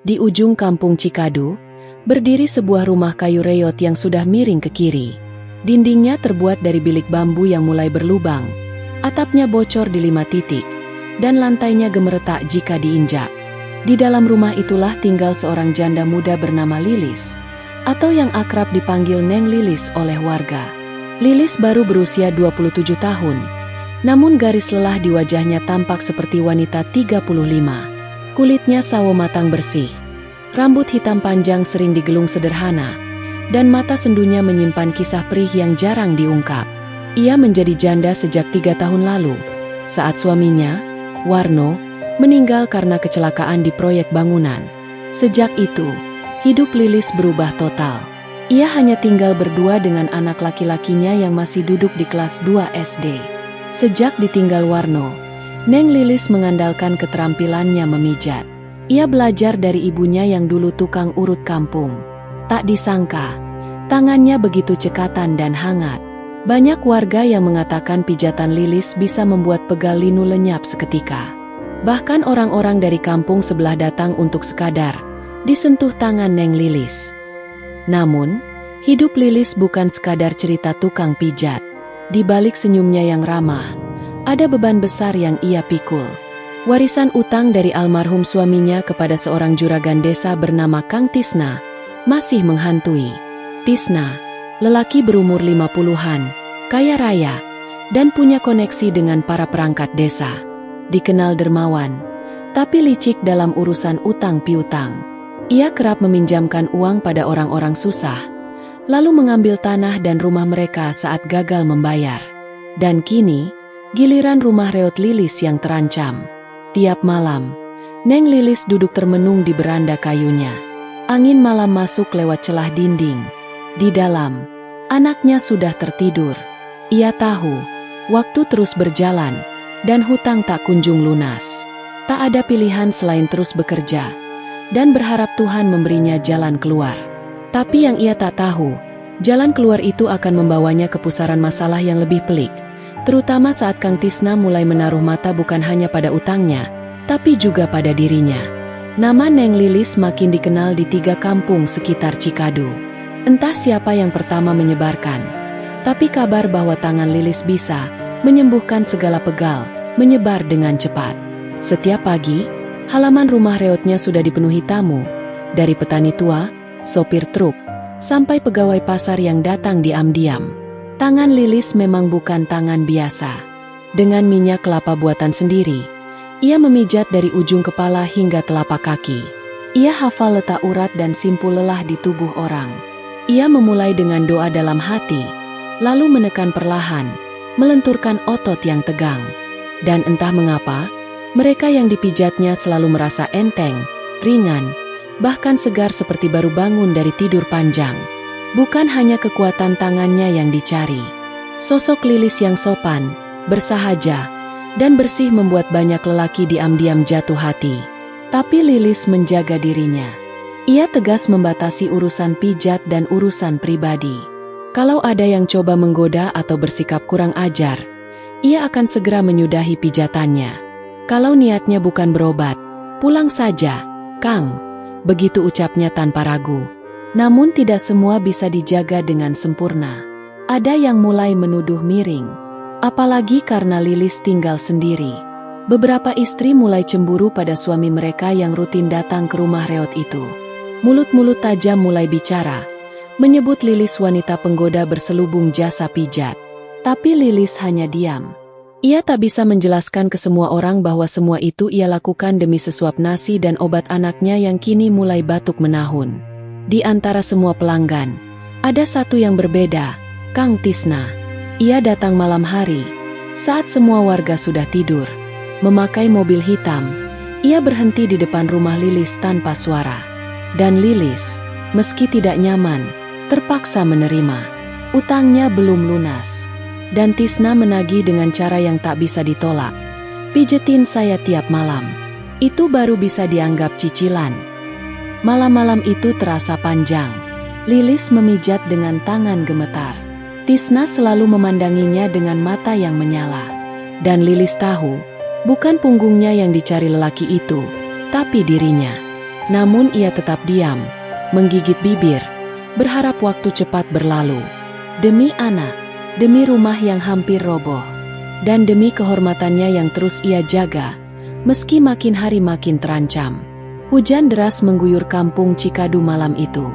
Di ujung kampung Cikadu, berdiri sebuah rumah kayu reot yang sudah miring ke kiri. Dindingnya terbuat dari bilik bambu yang mulai berlubang, atapnya bocor di 5 titik, dan lantainya gemeretak jika diinjak. Di dalam rumah itulah tinggal seorang janda muda bernama Lilis, atau yang akrab dipanggil Neng Lilis oleh warga. Lilis baru berusia 27 tahun, namun garis lelah di wajahnya tampak seperti wanita 35. Kulitnya sawo matang bersih, rambut hitam panjang sering digelung sederhana, dan mata sendunya menyimpan kisah perih yang jarang diungkap. Ia menjadi janda sejak 3 tahun lalu, saat suaminya, Warno, meninggal karena kecelakaan di proyek bangunan. Sejak itu, hidup Lilis berubah total. Ia hanya tinggal berdua dengan anak laki-lakinya yang masih duduk di kelas 2 SD. Sejak ditinggal Warno, Neng Lilis mengandalkan keterampilannya memijat. Ia belajar dari ibunya yang dulu tukang urut kampung. Tak disangka, tangannya begitu cekatan dan hangat. Banyak warga yang mengatakan pijatan Lilis bisa membuat pegal linu lenyap seketika. Bahkan orang-orang dari kampung sebelah datang untuk sekadar disentuh tangan Neng Lilis. Namun, hidup Lilis bukan sekadar cerita tukang pijat. Di balik senyumnya yang ramah, ada beban besar yang ia pikul. Warisan utang dari almarhum suaminya kepada seorang juragan desa bernama Kang Tisna masih menghantui. Tisna, lelaki berumur 50-an, kaya raya, dan punya koneksi dengan para perangkat desa. Dikenal dermawan, tapi licik dalam urusan utang piutang. Ia kerap meminjamkan uang pada orang-orang susah, lalu mengambil tanah dan rumah mereka saat gagal membayar. Dan kini, giliran rumah reot Lilis yang terancam. Tiap malam, Neng Lilis duduk termenung di beranda kayunya. Angin malam masuk lewat celah dinding. Di dalam, anaknya sudah tertidur. Ia tahu, waktu terus berjalan, dan hutang tak kunjung lunas. Tak ada pilihan selain terus bekerja, dan berharap Tuhan memberinya jalan keluar. Tapi yang ia tak tahu, jalan keluar itu akan membawanya ke pusaran masalah yang lebih pelik. Terutama saat Kang Tisna mulai menaruh mata bukan hanya pada utangnya, tapi juga pada dirinya. Nama Neng Lilis makin dikenal di 3 kampung sekitar Cikadu. Entah siapa yang pertama menyebarkan, tapi kabar bahwa tangan Lilis bisa menyembuhkan segala pegal menyebar dengan cepat. Setiap pagi, halaman rumah reotnya sudah dipenuhi tamu, dari petani tua, sopir truk, sampai pegawai pasar yang datang diam-diam. Tangan Lilis memang bukan tangan biasa. Dengan minyak kelapa buatan sendiri, ia memijat dari ujung kepala hingga telapak kaki. Ia hafal letak urat dan simpul lelah di tubuh orang. Ia memulai dengan doa dalam hati, lalu menekan perlahan, melenturkan otot yang tegang. Dan entah mengapa, mereka yang dipijatnya selalu merasa enteng, ringan, bahkan segar seperti baru bangun dari tidur panjang. Bukan hanya kekuatan tangannya yang dicari. Sosok Lilis yang sopan, bersahaja, dan bersih membuat banyak lelaki diam-diam jatuh hati. Tapi Lilis menjaga dirinya. Ia tegas membatasi urusan pijat dan urusan pribadi. Kalau ada yang coba menggoda atau bersikap kurang ajar, ia akan segera menyudahi pijatannya. Kalau niatnya bukan berobat, pulang saja, Kang. Begitu ucapnya tanpa ragu. Namun tidak semua bisa dijaga dengan sempurna. Ada yang mulai menuduh miring. Apalagi karena Lilis tinggal sendiri. Beberapa istri mulai cemburu pada suami mereka yang rutin datang ke rumah reot itu. Mulut-mulut tajam mulai bicara, menyebut Lilis wanita penggoda berselubung jasa pijat. Tapi Lilis hanya diam. Ia tak bisa menjelaskan ke semua orang bahwa semua itu ia lakukan demi sesuap nasi dan obat anaknya yang kini mulai batuk menahun. Di antara semua pelanggan, ada satu yang berbeda, Kang Tisna. Ia datang malam hari, saat semua warga sudah tidur. Memakai mobil hitam, ia berhenti di depan rumah Lilis tanpa suara. Dan Lilis, meski tidak nyaman, terpaksa menerima. Utangnya belum lunas. Dan Tisna menagih dengan cara yang tak bisa ditolak. Pijetin saya tiap malam. Itu baru bisa dianggap cicilan. Malam-malam itu terasa panjang. Lilis memijat dengan tangan gemetar. Tisna selalu memandanginya dengan mata yang menyala. Dan Lilis tahu, bukan punggungnya yang dicari lelaki itu, tapi dirinya. Namun ia tetap diam, menggigit bibir, berharap waktu cepat berlalu. Demi anak, demi rumah yang hampir roboh, dan demi kehormatannya yang terus ia jaga, meski makin hari makin terancam. Hujan deras mengguyur kampung Cikadu malam itu.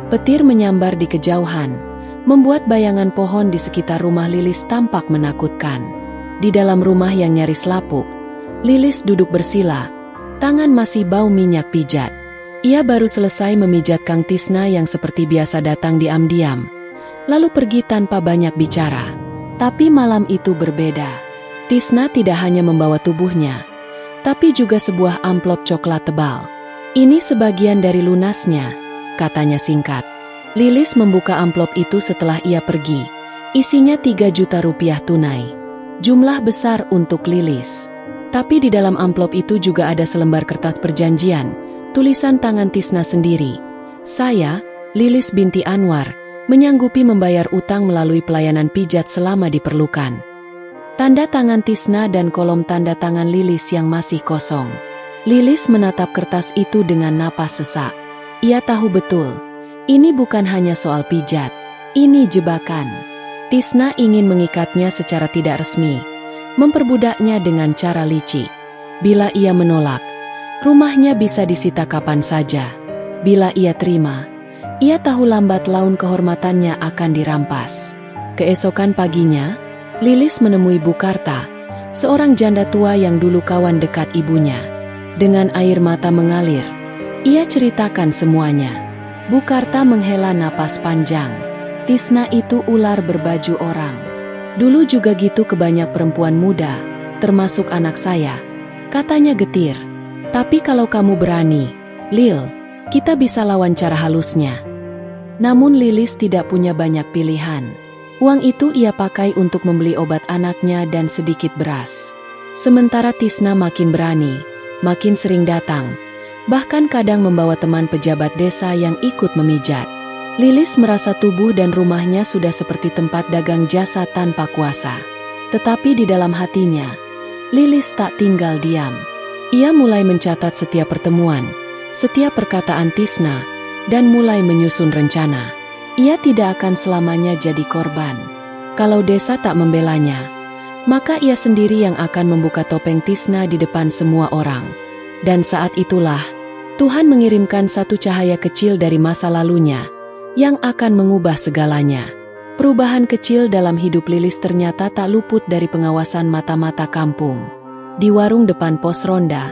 Petir menyambar di kejauhan, membuat bayangan pohon di sekitar rumah Lilis tampak menakutkan. Di dalam rumah yang nyaris lapuk, Lilis duduk bersila, tangan masih bau minyak pijat. Ia baru selesai memijat Kang Tisna yang seperti biasa datang diam-diam, lalu pergi tanpa banyak bicara. Tapi malam itu berbeda. Tisna tidak hanya membawa tubuhnya, tapi juga sebuah amplop coklat tebal. "Ini sebagian dari lunasnya," katanya singkat. Lilis membuka amplop itu setelah ia pergi. Isinya 3 juta rupiah tunai. Jumlah besar untuk Lilis. Tapi di dalam amplop itu juga ada selembar kertas perjanjian, tulisan tangan Tisna sendiri. "Saya, Lilis binti Anwar, menyanggupi membayar utang melalui pelayanan pijat selama diperlukan." Tanda tangan Tisna dan kolom tanda tangan Lilis yang masih kosong. Lilis menatap kertas itu dengan napas sesak. Ia tahu betul, ini bukan hanya soal pijat. Ini jebakan. Tisna ingin mengikatnya secara tidak resmi, memperbudaknya dengan cara licik. Bila ia menolak, rumahnya bisa disita kapan saja. Bila ia terima, ia tahu lambat laun kehormatannya akan dirampas. Keesokan paginya, Lilis menemui Bu Karta, seorang janda tua yang dulu kawan dekat ibunya. Dengan air mata mengalir, ia ceritakan semuanya. Bu Karta menghela napas panjang. "Tisna itu ular berbaju orang. Dulu juga gitu ke banyak perempuan muda, termasuk anak saya," katanya getir. "Tapi kalau kamu berani, Lil, kita bisa lawan cara halusnya." Namun Lilis tidak punya banyak pilihan. Uang itu ia pakai untuk membeli obat anaknya dan sedikit beras. Sementara Tisna makin berani, makin sering datang, bahkan kadang membawa teman pejabat desa yang ikut memijat. Lilis merasa tubuh dan rumahnya sudah seperti tempat dagang jasa tanpa kuasa. Tetapi di dalam hatinya, Lilis tak tinggal diam. Ia mulai mencatat setiap pertemuan, setiap perkataan Tisna, dan mulai menyusun rencana. Ia tidak akan selamanya jadi korban. Kalau desa tak membelanya, maka ia sendiri yang akan membuka topeng Tisna di depan semua orang. Dan saat itulah, Tuhan mengirimkan satu cahaya kecil dari masa lalunya, yang akan mengubah segalanya. Perubahan kecil dalam hidup Lilis ternyata tak luput dari pengawasan mata-mata kampung. Di warung depan pos ronda,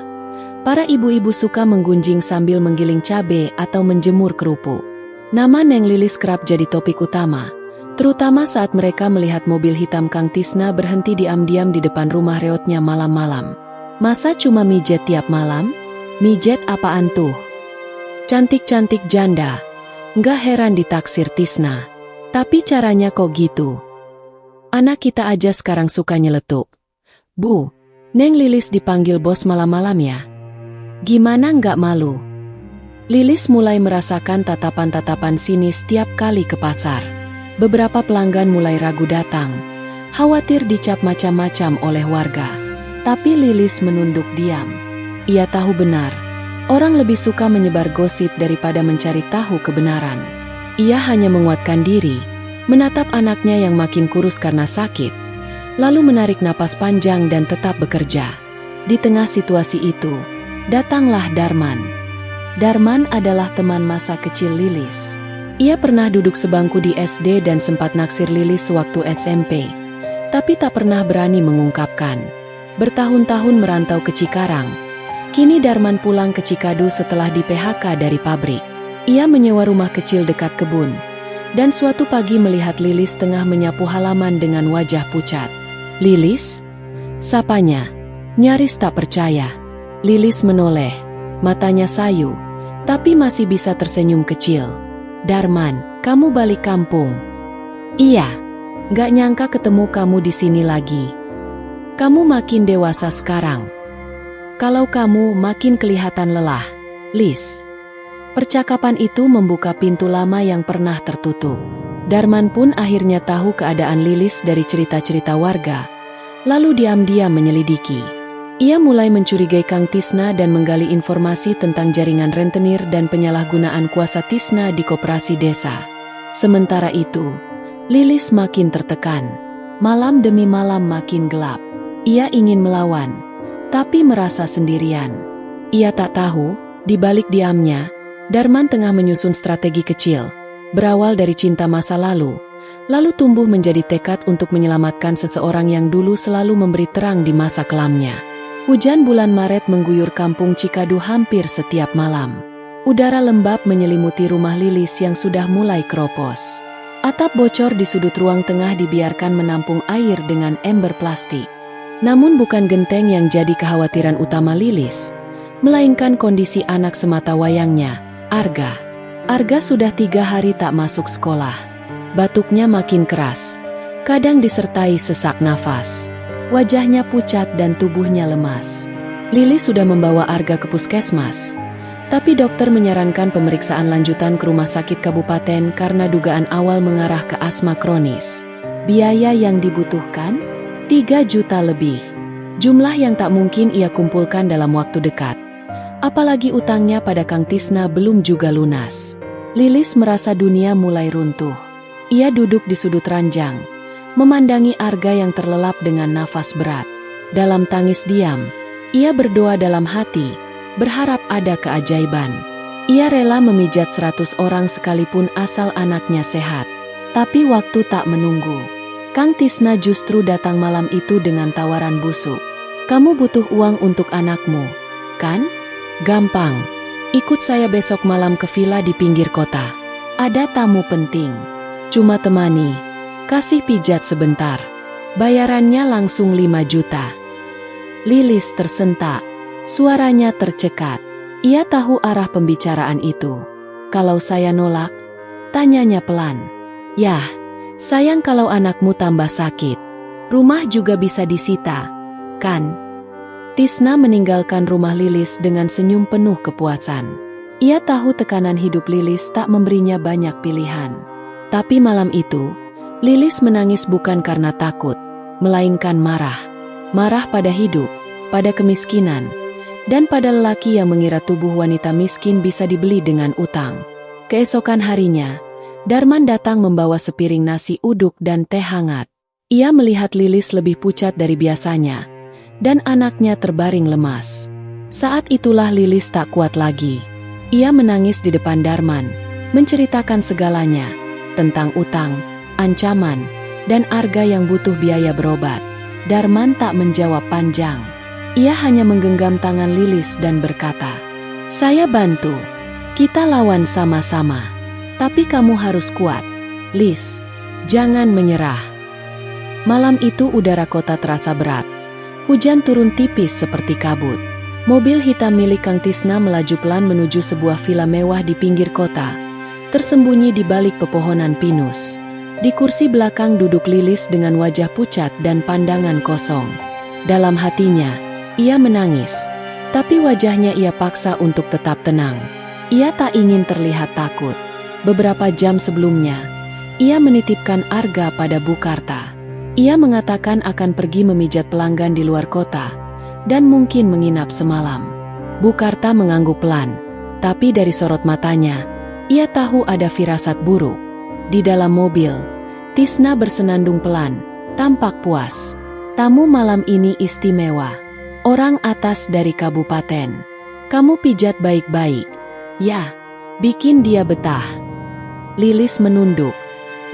para ibu-ibu suka menggunjing sambil menggiling cabai atau menjemur kerupuk. Nama Neng Lilis kerap jadi topik utama, terutama saat mereka melihat mobil hitam Kang Tisna berhenti diam-diam di depan rumah reotnya malam-malam. "Masa cuma mijet tiap malam? Mijet apaan tuh? Cantik-cantik janda." Nggak heran ditaksir Tisna. "Tapi caranya kok gitu? Anak kita aja sekarang suka nyeletuk." "Bu, Neng Lilis dipanggil bos malam-malam ya? Gimana nggak malu?" Lilis mulai merasakan tatapan-tatapan sinis setiap kali ke pasar. Beberapa pelanggan mulai ragu datang, khawatir dicap macam-macam oleh warga. Tapi Lilis menunduk diam. Ia tahu benar, orang lebih suka menyebar gosip daripada mencari tahu kebenaran. Ia hanya menguatkan diri, menatap anaknya yang makin kurus karena sakit, lalu menarik napas panjang dan tetap bekerja. Di tengah situasi itu, datanglah Darman. Darman adalah teman masa kecil Lilis. Ia pernah duduk sebangku di SD dan sempat naksir Lilis waktu SMP, tapi tak pernah berani mengungkapkan. Bertahun-tahun merantau ke Cikarang, kini Darman pulang ke Cikadu setelah di PHK dari pabrik. Ia menyewa rumah kecil dekat kebun, dan suatu pagi melihat Lilis tengah menyapu halaman dengan wajah pucat. "Lilis?" sapanya, nyaris tak percaya. Lilis menoleh, matanya sayu, tapi masih bisa tersenyum kecil. "Darman, kamu balik kampung?" "Iya, gak nyangka ketemu kamu di sini lagi. Kamu makin dewasa sekarang. Kalau kamu makin kelihatan lelah, Lis." Percakapan itu membuka pintu lama yang pernah tertutup. Darman pun akhirnya tahu keadaan Lilis dari cerita-cerita warga, lalu diam-diam menyelidiki. Ia mulai mencurigai Kang Tisna dan menggali informasi tentang jaringan rentenir dan penyalahgunaan kuasa Tisna di koperasi desa. Sementara itu, Lilis makin tertekan. Malam demi malam makin gelap. Ia ingin melawan, tapi merasa sendirian. Ia tak tahu, di balik diamnya, Darman tengah menyusun strategi kecil, berawal dari cinta masa lalu tumbuh menjadi tekad untuk menyelamatkan seseorang yang dulu selalu memberi terang di masa kelamnya. Hujan bulan Maret mengguyur kampung Cikadu hampir setiap malam. Udara lembab menyelimuti rumah Lilis yang sudah mulai keropos. Atap bocor di sudut ruang tengah dibiarkan menampung air dengan ember plastik. Namun bukan genteng yang jadi kekhawatiran utama Lilis, melainkan kondisi anak semata wayangnya, Arga. Arga sudah 3 hari tak masuk sekolah. Batuknya makin keras, kadang disertai sesak nafas. Wajahnya pucat dan tubuhnya lemas. Lilis sudah membawa Arga ke puskesmas, tapi dokter menyarankan pemeriksaan lanjutan ke rumah sakit kabupaten karena dugaan awal mengarah ke asma kronis. Biaya yang dibutuhkan? 3 juta lebih. Jumlah yang tak mungkin ia kumpulkan dalam waktu dekat. Apalagi utangnya pada Kang Tisna belum juga lunas. Lilis merasa dunia mulai runtuh. Ia duduk di sudut ranjang, memandangi Arga yang terlelap dengan nafas berat. Dalam tangis diam, ia berdoa dalam hati, berharap ada keajaiban. Ia rela memijat 100 orang sekalipun asal anaknya sehat. Tapi waktu tak menunggu. Kang Tisna justru datang malam itu dengan tawaran busuk. Kamu butuh uang untuk anakmu, kan? Gampang. Ikut saya besok malam ke villa di pinggir kota. Ada tamu penting. Cuma temani. Kasih pijat sebentar. Bayarannya langsung 5 juta. Lilis tersentak. Suaranya tercekat. Ia tahu arah pembicaraan itu. Kalau saya nolak? Tanyanya pelan. Yah, sayang kalau anakmu tambah sakit. Rumah juga bisa disita, kan? Tisna meninggalkan rumah Lilis dengan senyum penuh kepuasan. Ia tahu tekanan hidup Lilis tak memberinya banyak pilihan. Tapi malam itu, Lilis menangis bukan karena takut, melainkan marah. Marah pada hidup, pada kemiskinan, dan pada lelaki yang mengira tubuh wanita miskin bisa dibeli dengan utang. Keesokan harinya, Darman datang membawa sepiring nasi uduk dan teh hangat. Ia melihat Lilis lebih pucat dari biasanya, dan anaknya terbaring lemas. Saat itulah Lilis tak kuat lagi. Ia menangis di depan Darman, menceritakan segalanya, tentang utang, ancaman, dan Arga yang butuh biaya berobat. Darman tak menjawab panjang. Ia hanya menggenggam tangan Lilis dan berkata, "Saya bantu. Kita lawan sama-sama. Tapi kamu harus kuat. Lis, jangan menyerah." Malam itu udara kota terasa berat. Hujan turun tipis seperti kabut. Mobil hitam milik Kang Tisna melaju pelan menuju sebuah villa mewah di pinggir kota, tersembunyi di balik pepohonan pinus. Di kursi belakang duduk Lilis dengan wajah pucat dan pandangan kosong. Dalam hatinya, ia menangis, tapi wajahnya ia paksa untuk tetap tenang. Ia tak ingin terlihat takut. Beberapa jam sebelumnya, ia menitipkan Arga pada Bukarta. Ia mengatakan akan pergi memijat pelanggan di luar kota, dan mungkin menginap semalam. Bukarta mengangguk pelan, tapi dari sorot matanya, ia tahu ada firasat buruk. Di dalam mobil, Tisna bersenandung pelan, tampak puas. Tamu malam ini istimewa. Orang atas dari kabupaten. Kamu pijat baik-baik. Ya, bikin dia betah. Lilis menunduk,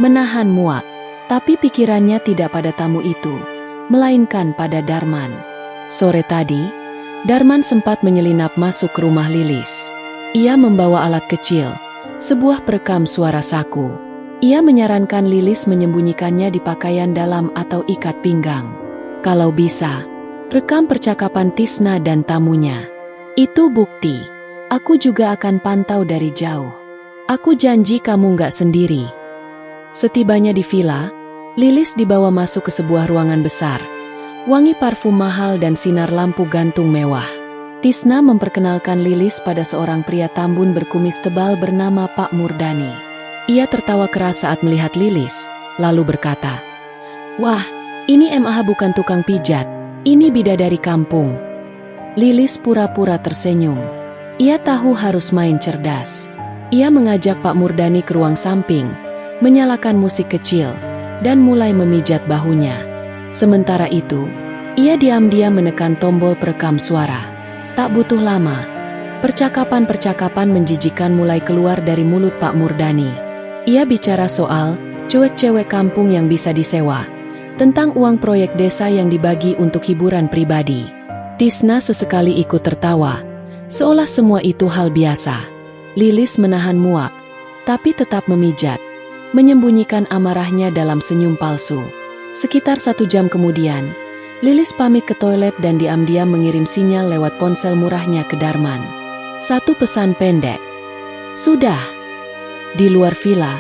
menahan muak. Tapi pikirannya tidak pada tamu itu, melainkan pada Darman. Sore tadi, Darman sempat menyelinap masuk ke rumah Lilis. Ia membawa alat kecil, sebuah perekam suara saku. Ia menyarankan Lilis menyembunyikannya di pakaian dalam atau ikat pinggang. Kalau bisa, rekam percakapan Tisna dan tamunya. Itu bukti. Aku juga akan pantau dari jauh. Aku janji kamu nggak sendiri. Setibanya di villa, Lilis dibawa masuk ke sebuah ruangan besar. Wangi parfum mahal dan sinar lampu gantung mewah. Tisna memperkenalkan Lilis pada seorang pria tambun berkumis tebal bernama Pak Murdani. Ia tertawa keras saat melihat Lilis, lalu berkata, "Wah, ini MAH bukan tukang pijat, ini bidadari kampung." Lilis pura-pura tersenyum. Ia tahu harus main cerdas. Ia mengajak Pak Murdani ke ruang samping, menyalakan musik kecil, dan mulai memijat bahunya. Sementara itu, ia diam-diam menekan tombol perekam suara. Tak butuh lama, percakapan-percakapan menjijikan mulai keluar dari mulut Pak Murdani. Ia bicara soal cewek-cewek kampung yang bisa disewa, tentang uang proyek desa yang dibagi untuk hiburan pribadi. Tisna sesekali ikut tertawa, seolah semua itu hal biasa. Lilis menahan muak, tapi tetap memijat, menyembunyikan amarahnya dalam senyum palsu. Sekitar 1 jam kemudian, Lilis pamit ke toilet dan diam-diam mengirim sinyal lewat ponsel murahnya ke Darman. 1 pesan pendek. Sudah. Di luar villa,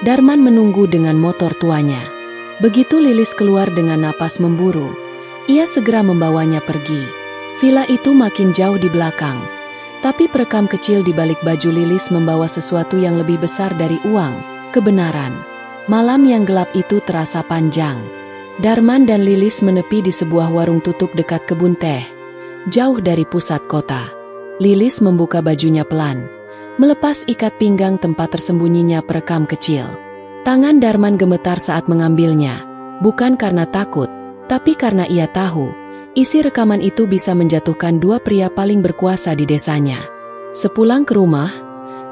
Darman menunggu dengan motor tuanya. Begitu Lilis keluar dengan napas memburu, ia segera membawanya pergi. Villa itu makin jauh di belakang, tapi perekam kecil di balik baju Lilis membawa sesuatu yang lebih besar dari uang, kebenaran. Malam yang gelap itu terasa panjang. Darman dan Lilis menepi di sebuah warung tutup dekat kebun teh, jauh dari pusat kota. Lilis membuka bajunya pelan, melepas ikat pinggang tempat tersembunyinya perekam kecil. Tangan Darman gemetar saat mengambilnya, bukan karena takut, tapi karena ia tahu, isi rekaman itu bisa menjatuhkan 2 pria paling berkuasa di desanya. Sepulang ke rumah,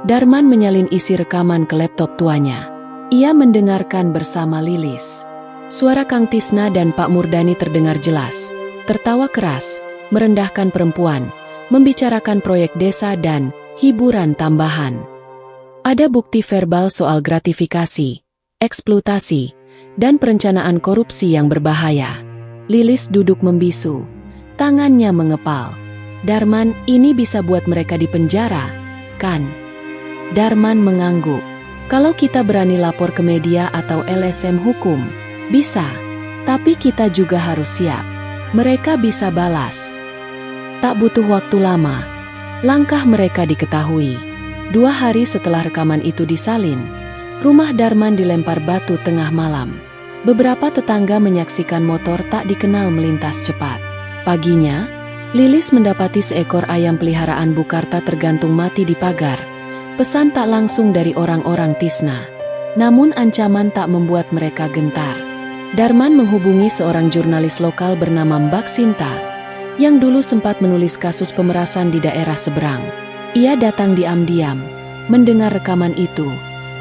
Darman menyalin isi rekaman ke laptop tuanya. Ia mendengarkan bersama Lilis. Suara Kang Tisna dan Pak Murdani terdengar jelas, tertawa keras, merendahkan perempuan, membicarakan proyek desa dan hiburan tambahan. Ada bukti verbal soal gratifikasi, eksploitasi, dan perencanaan korupsi yang berbahaya. Lilis duduk membisu, tangannya mengepal. Darman, ini bisa buat mereka di penjara, kan? Darman mengangguk. Kalau kita berani lapor ke media atau LSM hukum, bisa. Tapi kita juga harus siap. Mereka bisa balas. Tak butuh waktu lama, langkah mereka diketahui. 2 hari setelah rekaman itu disalin, rumah Darman dilempar batu tengah malam. Beberapa tetangga menyaksikan motor tak dikenal melintas cepat. Paginya, Lilis mendapati seekor ayam peliharaan Bukarta tergantung mati di pagar. Pesan tak langsung dari orang-orang Tisna. Namun ancaman tak membuat mereka gentar. Darman menghubungi seorang jurnalis lokal bernama Mbak Sinta, yang dulu sempat menulis kasus pemerasan di daerah seberang. Ia datang diam-diam, mendengar rekaman itu,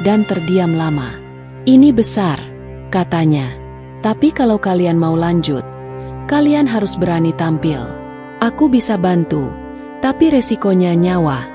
dan terdiam lama. Ini besar, katanya. Tapi kalau kalian mau lanjut, kalian harus berani tampil. Aku bisa bantu, tapi resikonya nyawa.